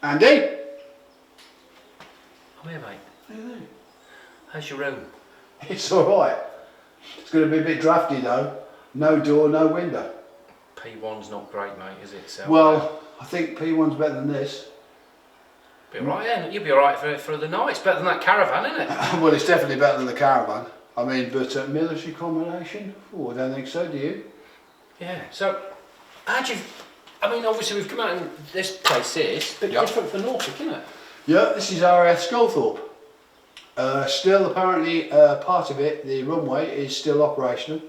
Andy? I'm here, mate. How you doing? How's your room? It's alright. It's going to be a bit drafty though. No door, no window. P1's not great, mate, is it? So, Well, I think P1's better than this. be alright, yeah. You'll be alright for the night. It's better than that caravan, isn't it? Well, it's definitely better than the caravan. I mean, but military combination? Oh, I don't think so, do you? Yeah. So, how'd you... I mean, obviously we've come out and this place is a bit different for Norfolk, isn't it? Yeah, this is RAF Sculthorpe. Still, apparently, part of it, the runway, is still operational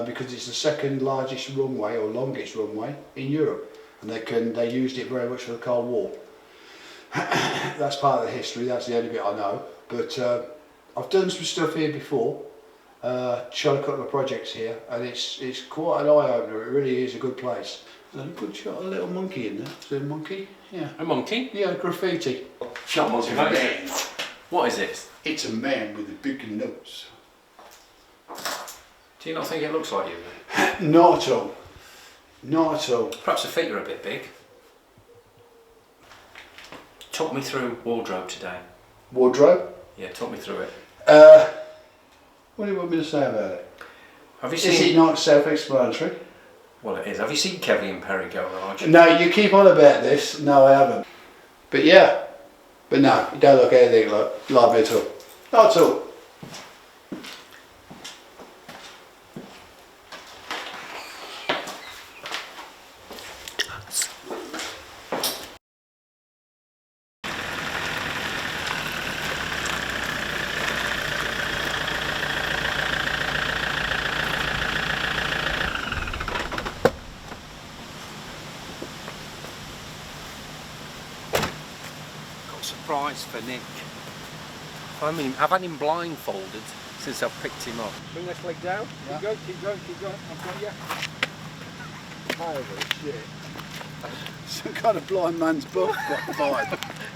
because it's the second largest runway or longest runway in Europe, and they used it very much for the Cold War. That's part of the history. That's the only bit I know. But I've done some stuff here before. Shot a couple of projects here, and it's quite an eye opener. It really is a good place. There's a good shot, a little monkey in there. Is there a monkey? Yeah. A monkey? Yeah, graffiti. Shot monkey, mate. What is it? It's a man with a big nose. Do you not think it looks like you? Not at all. Not at all. Perhaps the feet are a bit big. Talk me through wardrobe today. Wardrobe? Yeah, talk me through it. What do you want me to say about it? Have you seen... Is it not self-explanatory? Well, it is. Have you seen Kevin and Perry go large? No, you keep on about this. No, I haven't. But yeah. But no, you don't look anything like me at all. Not at all. Surprise for Nick. I mean, I've had him blindfolded since I've picked him up. Bring this leg down. Yeah. Keep going, keep going, keep going. I've got you. Holy shit. Some kind of blind man's book.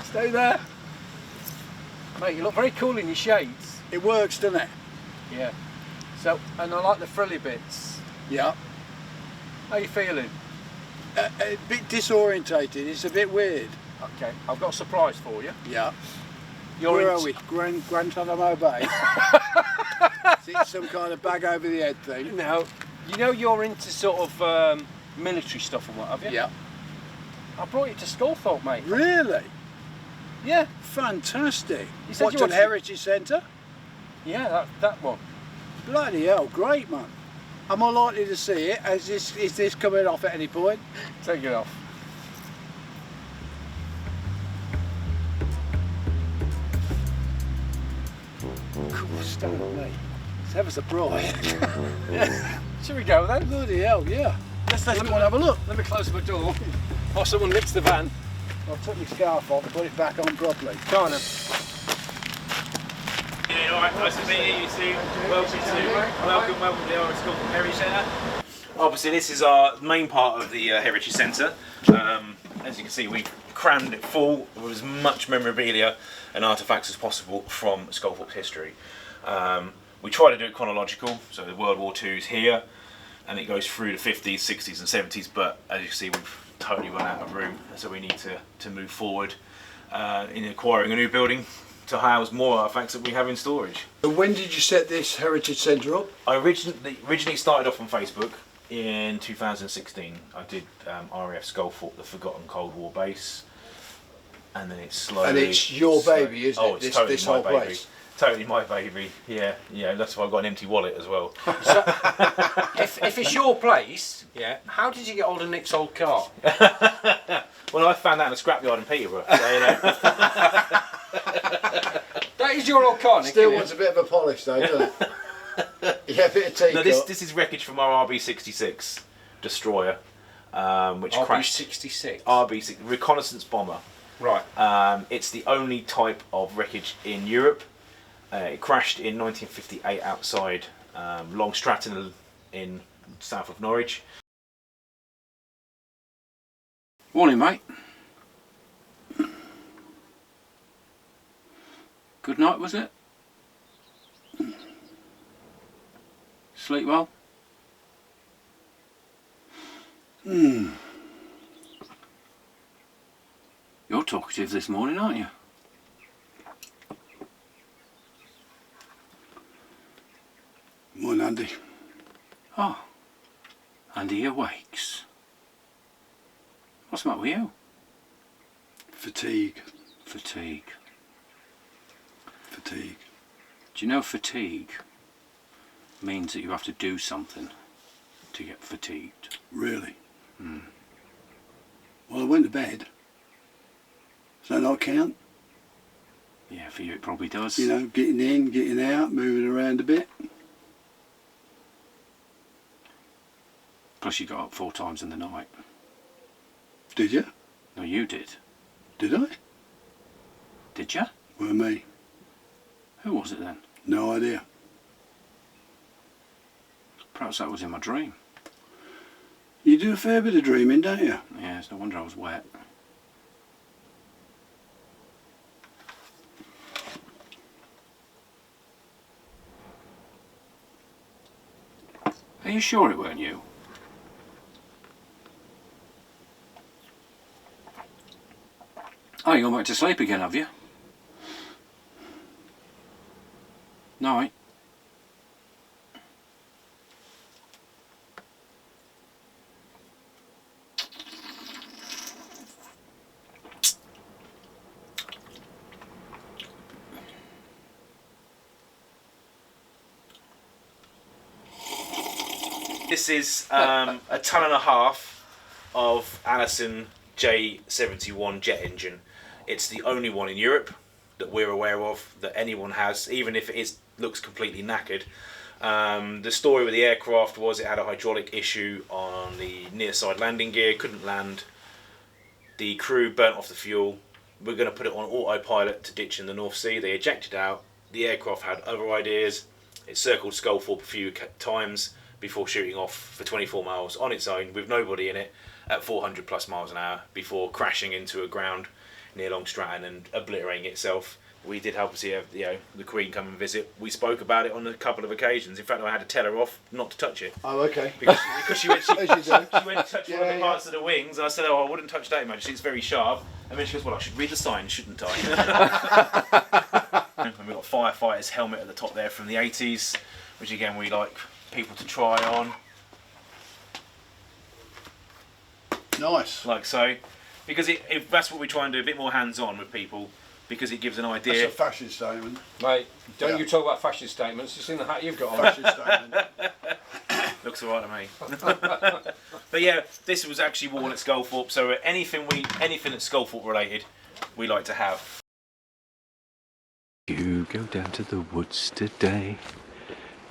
Stay there. Mate, you look very cool in your shades. It works, doesn't it? Yeah. So, and I like the frilly bits. Yeah. How are you feeling? A bit disorientated. It's a bit weird. Okay, I've got a surprise for you. Yeah. You're Where are we? Grand Guantanamo Bay? Is it some kind of bag over the head thing? No. You know you're into sort of military stuff and what have you? Yeah. I brought you to Sculthorpe, mate. Really? Yeah. Fantastic. You said What, you to the wanted to- Heritage Centre? Yeah, that one. Bloody hell, great man. Am I likely to see it? Is this coming off at any point? Take it off. Cool stuff, mate. It's ever so bright. Should we go then? Bloody hell, yeah. Let's Come on, have a look. Let me close my door. Or someone nicks the van. I'll take my scarf off and put it back on properly. Go on then. Yeah, all right, nice to meet you too. Welcome to the RAF Sculthorpe Heritage Centre. Obviously, this is our main part of the Heritage Centre. As you can see, we crammed it full with as much memorabilia and artefacts as possible from Sculthorpe's history. We try to do it chronological, so the World War II is here, and it goes through the 50s, 60s and 70s, but as you can see, we've totally run out of room, so we need to move forward in acquiring a new building to house more artefacts that we have in storage. So when did you set this Heritage Centre up? I originally started off on Facebook in 2016. I did RAF Sculthorpe, the Forgotten Cold War Base, and then it's slowly... And it's your baby, isn't it? Oh, it's totally this my whole baby. place. Totally my baby, yeah. That's why I've got an empty wallet as well. So, if it's your place, yeah, how did you get hold of Nick's old car? Well, I found that in a scrapyard in Peterborough, so, you know. That is your old car, Nick. Still isn't wants a bit of a polish though, doesn't it? Yeah, a bit of teacup. No, this is wreckage from our RB-66 destroyer, which crashed. RB-66. RB-6 reconnaissance bomber. Right. It's the only type of wreckage in Europe. It crashed in 1958 outside Long Stratton in south of Norwich. Morning, mate. Good night, was it? Sleep well? You You're talkative this morning, aren't you? Morning, Andy. Oh, Andy awakes. What's the matter with you? Fatigue. Fatigue. Fatigue. Do you know fatigue means that you have to do something to get fatigued? Really? Well, I went to bed. Does that not count? Yeah, for you it probably does. You know, getting in, getting out, moving around a bit. Plus you got up 4 times in the night. Did you? No, you did. Did I? Did you? Well, me. Who was it then? No idea. Perhaps that was in my dream. You do a fair bit of dreaming, don't you? Yeah, it's no wonder I was wet. Are you sure it weren't you? Oh, you gone back to sleep again, have you? Night. This is a ton and a half of Allison J71 jet engine. It's the only one in Europe that we're aware of that anyone has, even if it looks completely knackered. The story with the aircraft was it had a hydraulic issue on the near side landing gear, couldn't land. The crew burnt off the fuel. We're going to put it on autopilot to ditch in the North Sea. They ejected out. The aircraft had other ideas. It circled Sculthorpe a few times before shooting off for 24 miles on its own with nobody in it at 400 plus miles an hour before crashing into a ground near Long Stratton and obliterating itself. We did help see the Queen come and visit. We spoke about it on a couple of occasions. In fact, I had to tell her off not to touch it. Oh, okay. Because she went to touch one of the Yeah. parts of the wings, and I said, "Oh, I wouldn't touch that, Your Majesty. It's very sharp." And then she goes, "Well, I should read the sign, shouldn't I?" And we've got a firefighter's helmet at the top there from the 80s, which again we like people to try on, Nice. like so, because that's what we try and do, a bit more hands-on with people, because it gives an That's idea. a fashion statement. Mate, don't Yeah. you talk about fashion statements. It's in the hat you've got on. Fashion statement. Looks alright to me. But yeah, this was actually worn at Sculthorpe, so anything that's Sculthorpe related, we like to have. You go down to the woods today,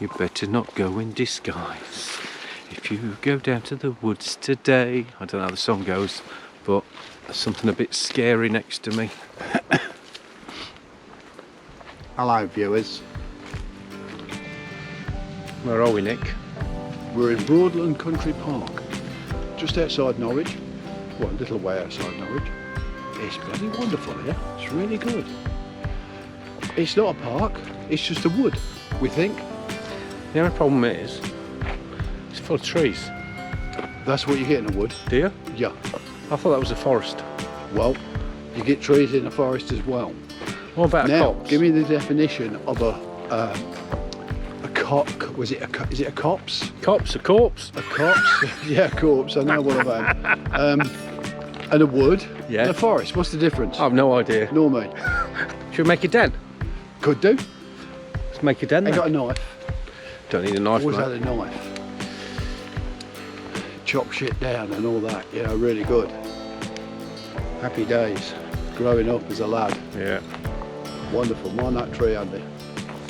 you better not go in disguise. If you go down to the woods today, I don't know how the song goes, but there's something a bit scary next to me. Hello, viewers. Where are we, Nick? We're in Broadland Country Park, just outside Norwich. Well, a little way outside Norwich. It's bloody wonderful here. It's really good. It's not a park, it's just a wood, we think. The only problem is, it's full of trees. That's what you get in a wood. Do you? Yeah. I thought that was a forest. Well, you get trees in a forest as well. What about a Now, copse? give me the definition of a is it a copse? Copse, a corpse. A copse? Yeah, a corpse. I know what I've had. And a wood. Yeah. And a forest. What's the difference? I've no idea. Nor me. Should we make a den? Could do. Let's make a den I then. got a knife. Don't need a knife, Always mate. had a knife. Chop shit down and all that. You know, really good. Happy days. Growing up as a lad. Yeah. Wonderful. Mind that tree, Andy.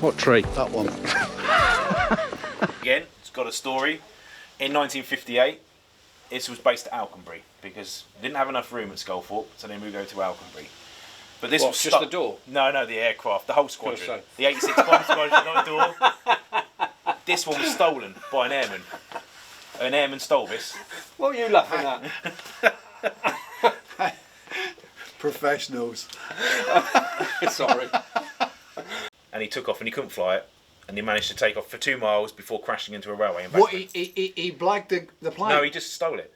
What tree? That one. Again, it's got a story. In 1958, it was based at Alconbury because they didn't have enough room at Sculthorpe, so they moved over to Alconbury. But this What, was just stuck. the door? No, the aircraft, the whole squadron. say. The 86 bomb squadron, not the door. This one was stolen by an airman. An airman stole this. What are you laughing at? Professionals. Sorry. And he took off and he couldn't fly it. And he managed to take off for 2 miles before crashing into a railway and back. What, he blagged the plane? No, he just stole it.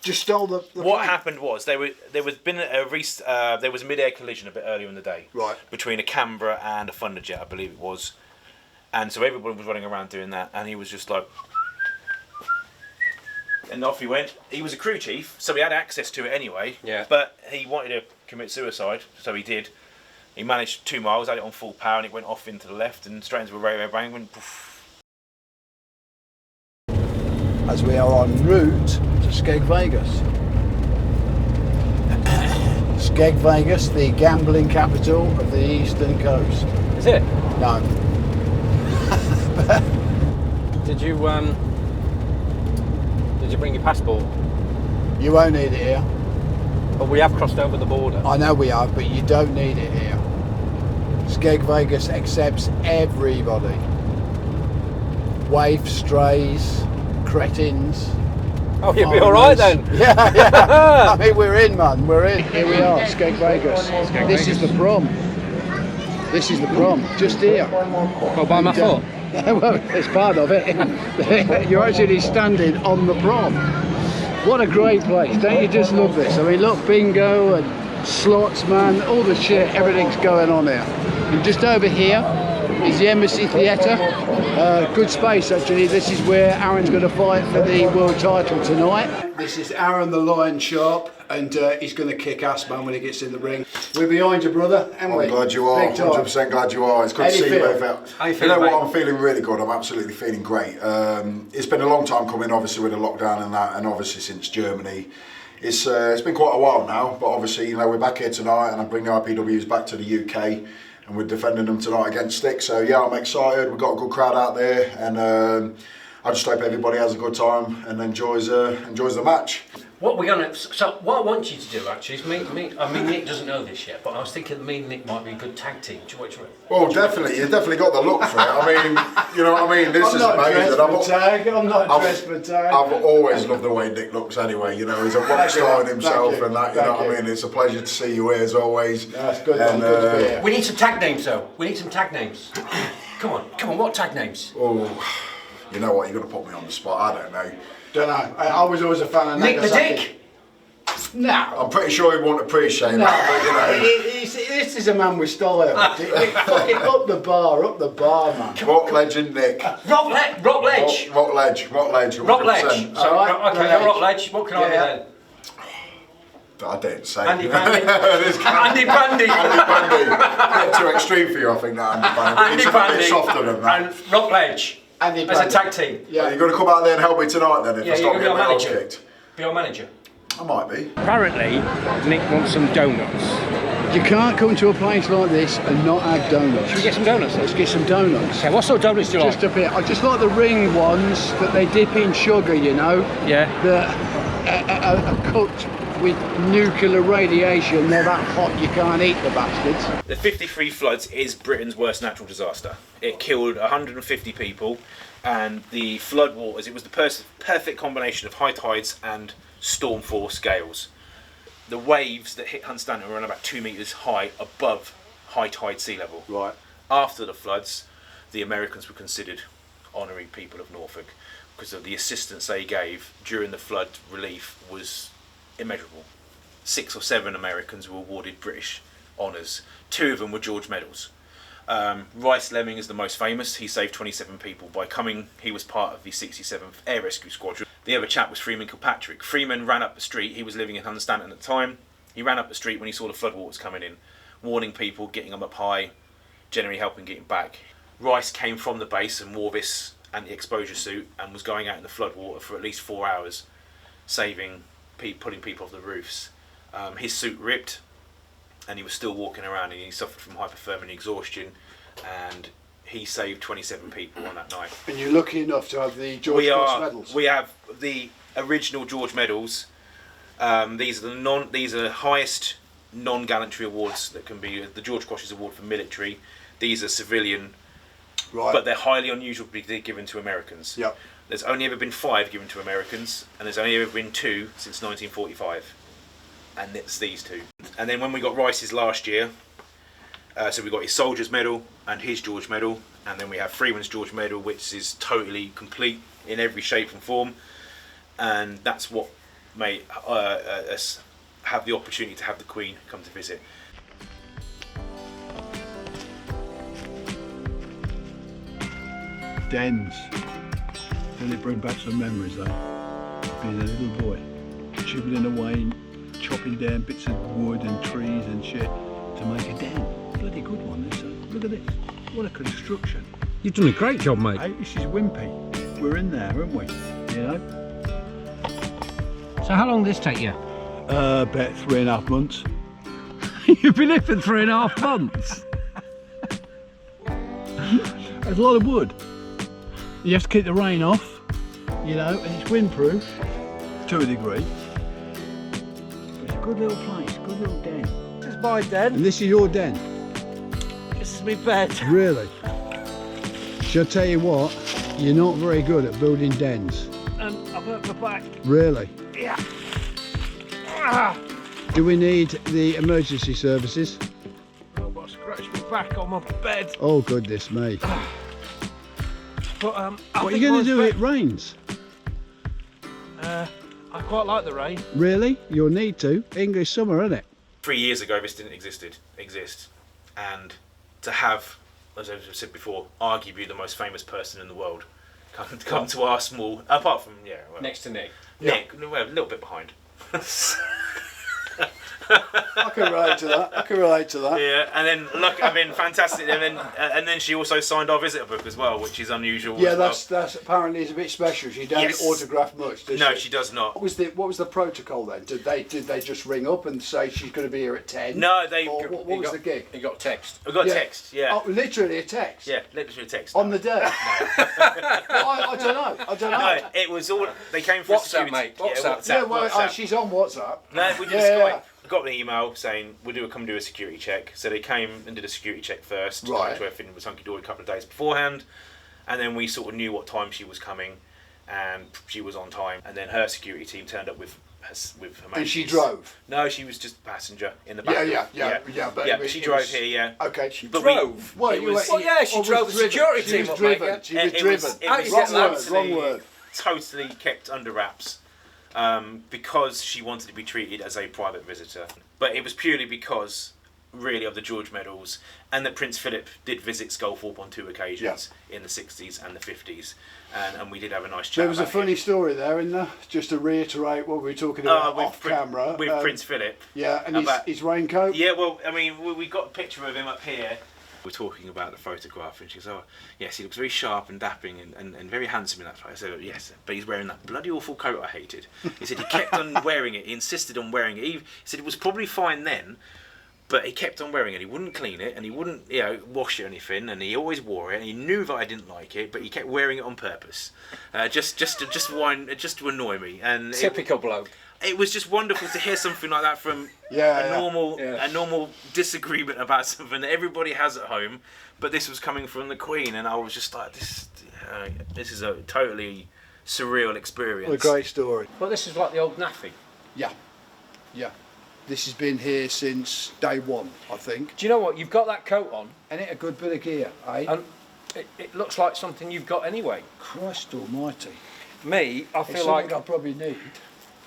Just stole the What plane. happened was there was a mid-air collision a bit earlier in the day, Right. between a Canberra and a Thunderjet, I believe it was, and so everybody was running around doing that, and he was just like, and off he went. He was a crew chief, so he had access to it anyway. Yeah. But he wanted to commit suicide, so he did. He managed 2 miles, had it on full power, and it went off into the left and straight into a radio bang. Went poof. As we are en route to Skeg Vegas. Skeg Vegas, the gambling capital of the eastern coast. Is it? No. Did you bring your passport? You won't need it here. But we have crossed over the border. I know we have, but you don't need it here. Skeg Vegas accepts everybody. Waifs, strays, cretins. Oh, you'll be all right then. Yeah, yeah. I mean, we're in, man. We're in. Here we are, Skeg Vegas. This is the prom. This is the prom, just here. Well, by my foot. Well, it's part of it. You're actually standing on the prom. What a great place. Don't you just love this? I mean, look, bingo and slots, man, all the shit, everything's going on here. And just over here is the Embassy Theatre. Good space, actually. This is where Aaron's going to fight for the world title tonight. This is Aaron the Lion Sharp, and he's going to kick ass, man, when he gets in the ring. We're behind you, brother, aren't we? I'm glad you are, Big time. 100% glad you are. It's good How to do see you you feel? both out. How you You feeling, know what, mate? I'm feeling really good. I'm absolutely feeling great. It's been a long time coming, obviously, with the lockdown and that, and obviously since Germany. It's been quite a while now, but obviously, you know, we're back here tonight, and I'm bringing the RPWs back to the UK, and we're defending them tonight against Stick. So yeah, I'm excited. We've got a good crowd out there, and I just hope everybody has a good time and enjoys the match. What we're gonna, so what I want you to do actually is meet. I mean, Nick doesn't know this yet, but I was thinking me and Nick might be a good tag team. Do you want to? Well, definitely, you've definitely got the look for it. I mean, you know what I mean. This I'm is not amazing. dressed for tag. I'm not I've- dressed for tag. I've always loved the way Nick looks anyway, you know, he's a rock star in himself Thank you. and that, you know Thank what I you. mean, it's a pleasure to see you here as always. That's good, man. And, Good to be here. We need some tag names though. We need some tag names. Come on. What tag names? Oh, you know what, you're going to put me on the spot, I don't know. Don't know. I was always a fan of Nick the Nagasaki. Dick. No. I'm pretty sure he won't appreciate No, that, but you know. this is a man with style. Fucking up the bar, man. Rock legend Nick. Rock Ledge. Rock ledge. 100%. Rock Ledge. So, Alright, okay, Ledge. Rock Ledge. What can I be Yeah. then? I didn't say. Andy Pandy. This guy- Andy Pandy. Andy Pandy. A bit too extreme for you, I think, that Andy Pandy. Andy It's a Pandy. bit softer than that. And Rock Ledge. Andy As a Pandy. tag team. Are you going to come out there and help me tonight then if Yeah, I stop you're getting gonna my be ass our manager. kicked? Be our manager. I might be. Apparently, Nick wants some donuts. You can't come to a place like this and not have donuts. Should we get some donuts? Let's get some donuts. Okay, what sort of donuts do you Just like? up here. I just like the ring ones that they dip in sugar, you know. Yeah. That are cooked with nuclear radiation. They're that hot you can't eat the bastards. The 53 floods is Britain's worst natural disaster. It killed 150 people, and the flood waters, it was the perfect combination of high tides and storm force gales. The waves that hit Hunstanton were around about 2 metres high above high tide sea level. Right. After the floods, the Americans were considered honorary people of Norfolk because of the assistance they gave during the flood relief was immeasurable. 6 or 7 Americans were awarded British honours. 2 of them were George medals. Rice Lemming is the most famous. He saved 27 people by coming. He was part of the 67th Air Rescue Squadron. The other chap was Freeman Kilpatrick. Freeman ran up the street. He was living in Hunstanton at the time. He ran up the street when he saw the floodwaters coming in, warning people, getting them up high, generally helping getting back. Rice came from the base and wore this anti-exposure suit and was going out in the floodwater for at least 4 hours, saving, pulling people off the roofs. His suit ripped, and he was still walking around, and he suffered from hypothermia and exhaustion, and he saved 27 people on that night. And you're lucky enough to have the George Cross medals. We have the original George medals. These are the highest non-gallantry awards that can be. The George Cross is award for military. These are civilian, Right. but they're highly unusual to be given to Americans. Yep. There's only ever been 5 given to Americans, and there's only ever been 2 since 1945. And it's these 2. And then when we got Rice's last year, so we got his Soldier's Medal and his George Medal, and then we have Freeman's George Medal, which is totally complete in every shape and form, and that's what may have the opportunity to have the Queen come to visit. Dens. Doesn't it bring back some memories though? Being a little boy, chipping away, chopping down bits of wood and trees and shit to make a den. Bloody good one this. Look at this. What a construction. You've done a great job, mate. Hey, this is wimpy. We're in there, aren't we? You know? So how long did this take you? About 3.5 months. You've been here for 3.5 months. There's a lot of wood. You have to keep the rain off, you know, and it's windproof to a degree. It's a good little place, good little den. This is my den. And this is your den? This is my bed. Really? Shall I tell you what? You're not very good at building dens. And I've hurt my back. Really? Yeah. Ah. Do we need the emergency services? I've got to scratch my back on my bed. Oh goodness me. But What are you going to do if it rains? I quite like the rain. Really? You'll need to. English summer, isn't it? 3 years ago, this didn't exist, and to have, as I've said before, arguably the most famous person in the world come to our small, apart from Next to Nick. Nick, well, a little bit behind. I can relate to that. Yeah, and then look, I mean, fantastic, and then she also signed our visitor book as well, which is unusual. Yeah, as well. that's apparently is a bit special. She don't Yes. autograph much, does No, she? she does not. What was the protocol then? Did they just ring up and say she's going to be here at 10? No, they. Or what was the gig? He got text. We got a Yeah. text. Yeah. Oh, literally a text. Yeah, literally a text. On the day. I don't know. No, it was all. They came for WhatsApp, security. mate. Yeah, WhatsApp. Yeah, well, WhatsApp. she's on WhatsApp. No, we did Yeah, Skype. yeah. I got an email saying come do a security check. So they came and did a security check first. Right. To everything was hunky dory a couple of days beforehand, and then we sort of knew what time she was coming, and she was on time. And then her security team turned up with her And she manages. drove. No, she was just a passenger in the back. Yeah. But she it drove was- here. Yeah. Okay. But drove? Well, It was- Well, yeah, she or drove was the security She team was up, mate, driven. yeah. She was It driven. was How you Wrong get that? word. Wrong word. Totally kept under wraps because she wanted to be treated as a private visitor. But it was purely because, really, of the George medals, and that Prince Philip did visit Sculthorpe on 2 occasions in the 60s and the 50s, and we did have a nice chat. There was a about funny him. story there, isn't there? Just to reiterate what we were talking about off camera. with Prince Philip. Yeah, and about- his raincoat. Yeah, well, I mean, we got a picture of him up here. We're talking about the photograph, and she goes, "Oh, yes, he looks very sharp and dapping and very handsome in that photo." I said, "Yes, but he's wearing that bloody awful coat I hated." He said he kept on wearing it. He insisted on wearing it. He said it was probably fine then, but he kept on wearing it. He wouldn't clean it, and he wouldn't, wash it or anything. And he always wore it. And he knew that I didn't like it, but he kept wearing it on purpose, just to annoy me. And Typical bloke. it was just wonderful to hear something like that from Yeah, a normal disagreement about something that everybody has at home, but this was coming from the Queen, and I was just like, this is a totally surreal experience. What a great story. Well, this is like the old naffy. Yeah. This has been here since day one, I think. Do you know what? You've got that coat on, And it a good bit of gear, eh? and it looks like something you've got anyway. Christ almighty. Me, I It's feel something like I probably need.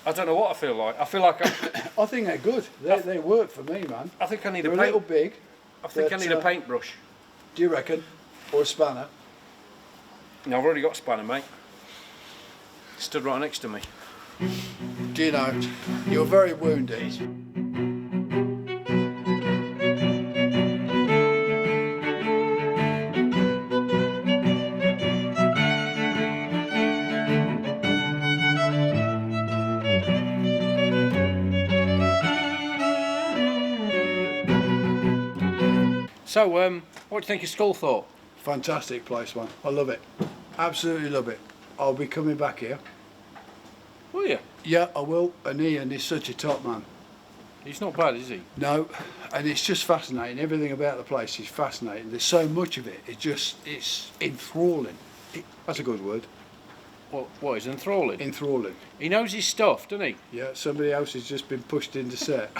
I don't know what I feel like. I feel like I think they're good. They work for me, man. I think I need They're a a paint. little big. I think I but, need a paintbrush. Do you reckon? Or a spanner? No, I've already got a spanner, mate. Stood right next to me. Do you know, you're very wounded. So, what do you think of Sculthorpe? Fantastic place, man. I love it. Absolutely love it. I'll be coming back here. Will you? Yeah, I will. And Ian is such a top man. He's not bad, is he? No, and it's just fascinating. Everything about the place is fascinating. There's so much of it. It's enthralling. That's a good word. What is enthralling? Enthralling. He knows his stuff, doesn't he? Yeah, somebody else has just been pushed into set.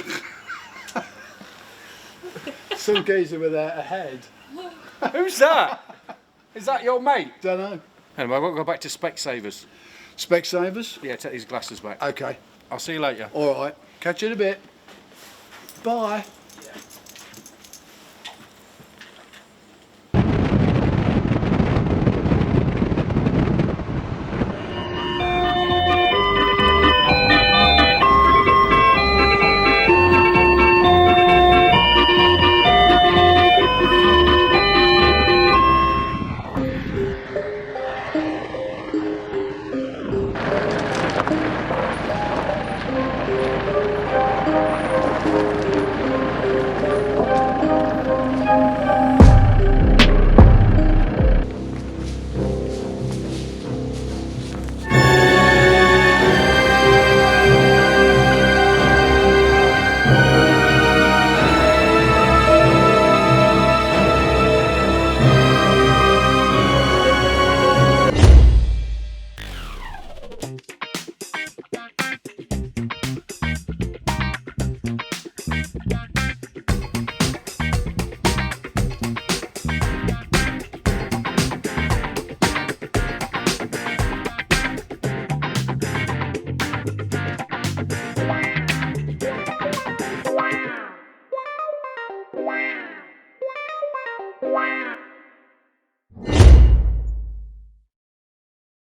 Some geezer without a head. Who's that? Is that your mate? Don't know. Anyway, I won't go back to Specsavers. Specsavers? Yeah, take these glasses back. Okay. I'll see you later. All right, catch you in a bit. Bye.